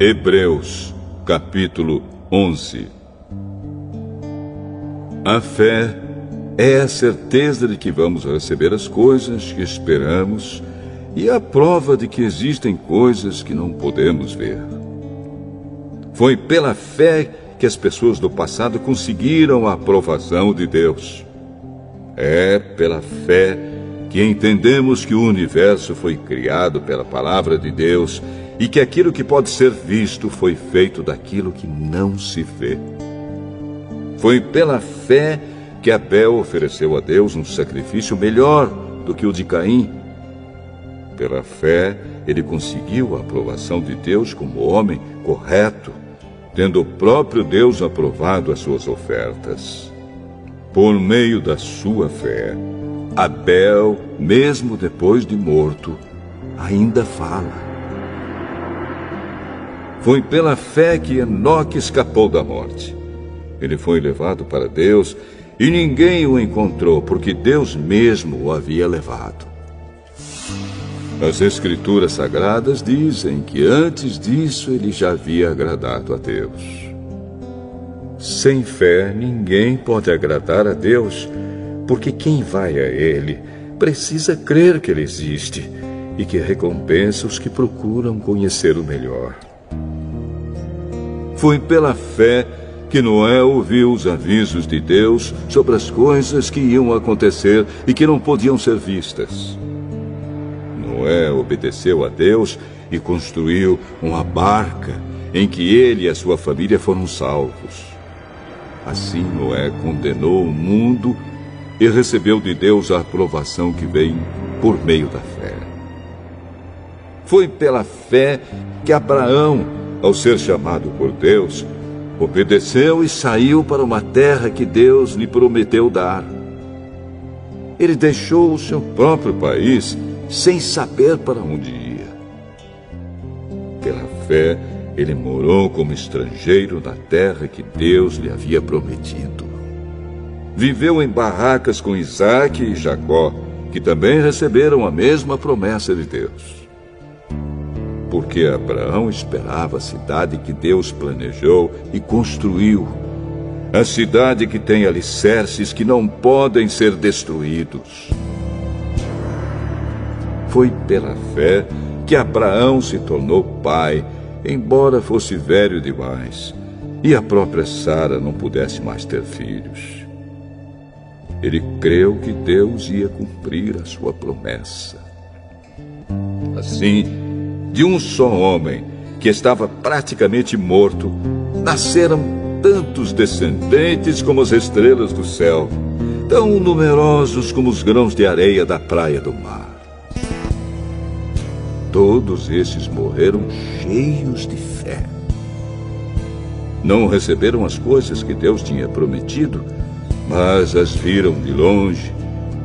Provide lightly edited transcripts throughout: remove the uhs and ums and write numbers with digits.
Hebreus, capítulo 11. A fé é a certeza de que vamos receber as coisas que esperamos e a prova de que existem coisas que não podemos ver. Foi pela fé que as pessoas do passado conseguiram a aprovação de Deus. É pela fé que entendemos que o universo foi criado pela palavra de Deus e que aquilo que pode ser visto foi feito daquilo que não se vê. Foi pela fé que Abel ofereceu a Deus um sacrifício melhor do que o de Caim. Pela fé, ele conseguiu a aprovação de Deus como homem correto, tendo o próprio Deus aprovado as suas ofertas. Por meio da sua fé, Abel, mesmo depois de morto, ainda fala. Foi pela fé que Enoque escapou da morte. Ele foi levado para Deus e ninguém o encontrou, porque Deus mesmo o havia levado. As Escrituras Sagradas dizem que antes disso ele já havia agradado a Deus. Sem fé, ninguém pode agradar a Deus, porque quem vai a Ele precisa crer que Ele existe e que recompensa os que procuram conhecer o melhor. Foi pela fé que Noé ouviu os avisos de Deus sobre as coisas que iam acontecer e que não podiam ser vistas. Noé obedeceu a Deus e construiu uma barca em que ele e a sua família foram salvos. Assim Noé condenou o mundo e recebeu de Deus a aprovação que vem por meio da fé. Foi pela fé que Abraão, ao ser chamado por Deus, obedeceu e saiu para uma terra que Deus lhe prometeu dar. Ele deixou o seu próprio país sem saber para onde ia. Pela fé, ele morou como estrangeiro na terra que Deus lhe havia prometido. Viveu em barracas com Isaque e Jacó, que também receberam a mesma promessa de Deus. Porque Abraão esperava a cidade que Deus planejou e construiu, a cidade que tem alicerces que não podem ser destruídos. Foi pela fé que Abraão se tornou pai, embora fosse velho demais, e a própria Sara não pudesse mais ter filhos. Ele creu que Deus ia cumprir a sua promessa. Assim, de um só homem, que estava praticamente morto, nasceram tantos descendentes como as estrelas do céu, tão numerosos como os grãos de areia da praia do mar. Todos esses morreram cheios de fé. Não receberam as coisas que Deus tinha prometido, mas as viram de longe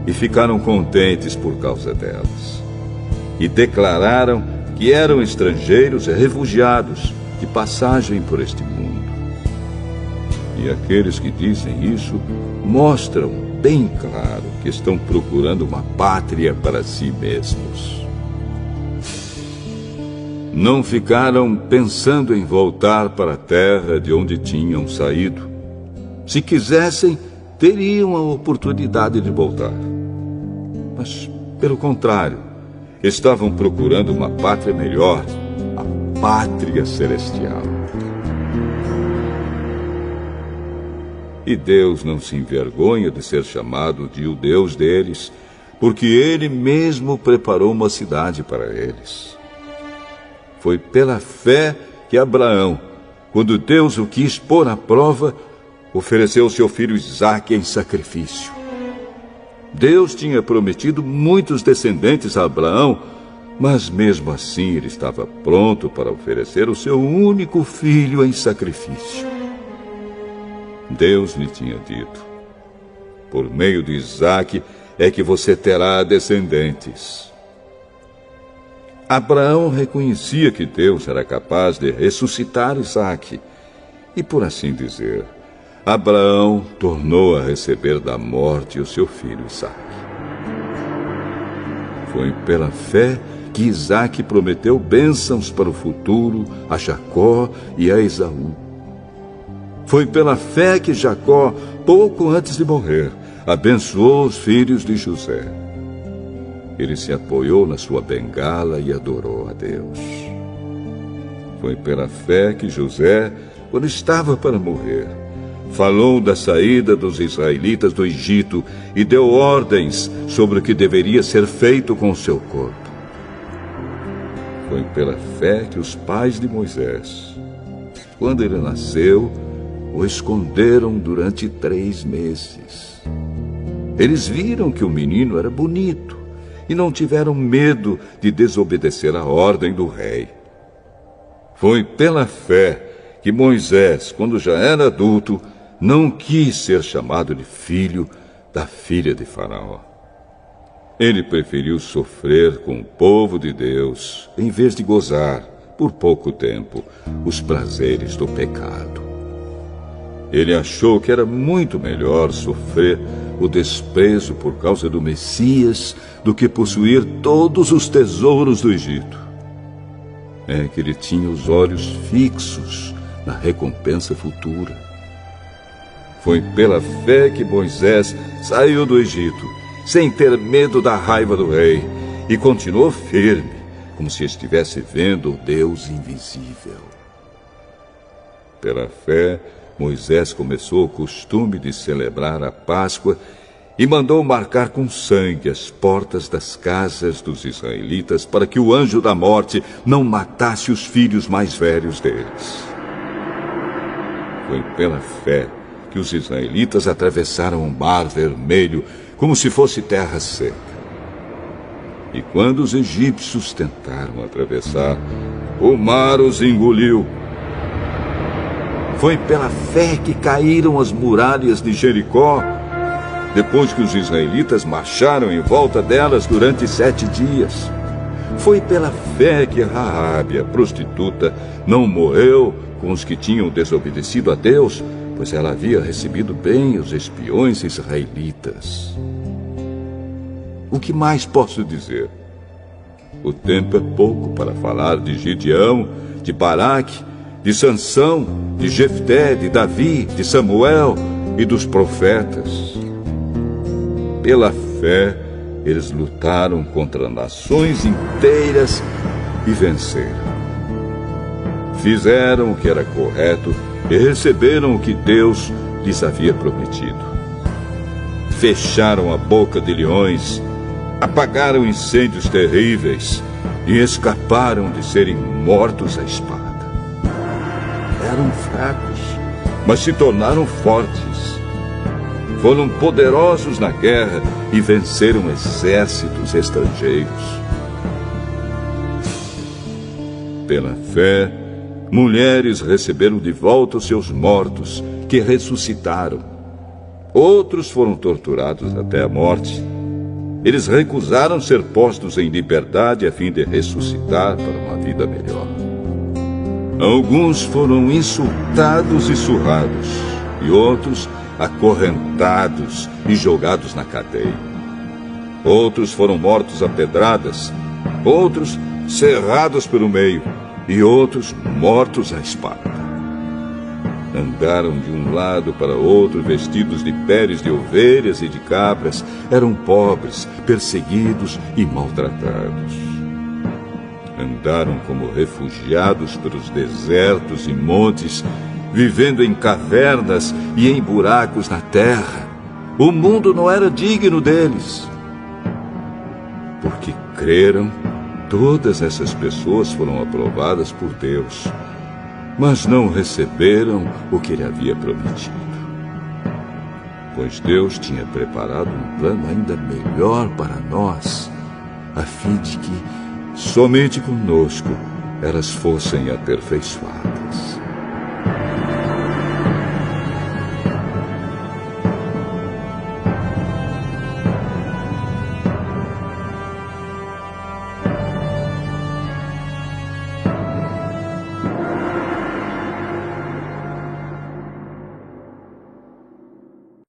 e ficaram contentes por causa delas. E declararam que eram estrangeiros e refugiados de passagem por este mundo. E aqueles que dizem isso mostram bem claro que estão procurando uma pátria para si mesmos. Não ficaram pensando em voltar para a terra de onde tinham saído. Se quisessem, teriam a oportunidade de voltar. Mas, pelo contrário, estavam procurando uma pátria melhor, a pátria celestial. E Deus não se envergonha de ser chamado de o Deus deles, porque Ele mesmo preparou uma cidade para eles. Foi pela fé que Abraão, quando Deus o quis pôr à prova, ofereceu seu filho Isaque em sacrifício. Deus tinha prometido muitos descendentes a Abraão, mas mesmo assim ele estava pronto para oferecer o seu único filho em sacrifício. Deus lhe tinha dito: por meio de Isaque é que você terá descendentes. Abraão reconhecia que Deus era capaz de ressuscitar Isaque, e por assim dizer, Abraão tornou a receber da morte o seu filho Isaque. Foi pela fé que Isaque prometeu bênçãos para o futuro a Jacó e a Esaú. Foi pela fé que Jacó, pouco antes de morrer, abençoou os filhos de José. Ele se apoiou na sua bengala e adorou a Deus. Foi pela fé que José, quando estava para morrer, falou da saída dos israelitas do Egito e deu ordens sobre o que deveria ser feito com o seu corpo. Foi pela fé que os pais de Moisés, quando ele nasceu, o esconderam durante 3 meses. Eles viram que o menino era bonito e não tiveram medo de desobedecer a ordem do rei. Foi pela fé que Moisés, quando já era adulto, não quis ser chamado de filho da filha de Faraó. Ele preferiu sofrer com o povo de Deus, em vez de gozar, por pouco tempo, os prazeres do pecado. Ele achou que era muito melhor sofrer o desprezo por causa do Messias do que possuir todos os tesouros do Egito. É que ele tinha os olhos fixos na recompensa futura. Foi pela fé que Moisés saiu do Egito, sem ter medo da raiva do rei, e continuou firme, como se estivesse vendo o Deus invisível. Pela fé, Moisés começou o costume de celebrar a Páscoa e mandou marcar com sangue as portas das casas dos israelitas para que o anjo da morte não matasse os filhos mais velhos deles. Foi pela fé que os israelitas atravessaram o Mar Vermelho como se fosse terra seca. E quando os egípcios tentaram atravessar, o mar os engoliu. Foi pela fé que caíram as muralhas de Jericó, depois que os israelitas marcharam em volta delas durante 7 dias. Foi pela fé que Raabe, a prostituta, não morreu com os que tinham desobedecido a Deus, pois ela havia recebido bem os espiões israelitas. O que mais posso dizer? O tempo é pouco para falar de Gideão, de Baraque, de Sansão, de Jefté, de Davi, de Samuel e dos profetas. Pela fé, eles lutaram contra nações inteiras e venceram. Fizeram o que era correto e receberam o que Deus lhes havia prometido. Fecharam a boca de leões, apagaram incêndios terríveis e escaparam de serem mortos à espada. Eram fracos, mas se tornaram fortes. Foram poderosos na guerra e venceram exércitos estrangeiros. Pela fé, mulheres receberam de volta os seus mortos, que ressuscitaram. Outros foram torturados até a morte. Eles recusaram ser postos em liberdade a fim de ressuscitar para uma vida melhor. Alguns foram insultados e surrados, e outros acorrentados e jogados na cadeia. Outros foram mortos a pedradas, outros cerrados pelo meio, e outros mortos à espada. Andaram de um lado para outro vestidos de peles de ovelhas e de cabras. Eram pobres, perseguidos e maltratados. Andaram como refugiados pelos desertos e montes, vivendo em cavernas e em buracos na terra. O mundo não era digno deles. Porque creram, todas essas pessoas foram aprovadas por Deus, mas não receberam o que ele havia prometido. Pois Deus tinha preparado um plano ainda melhor para nós, a fim de que somente conosco elas fossem aperfeiçoadas.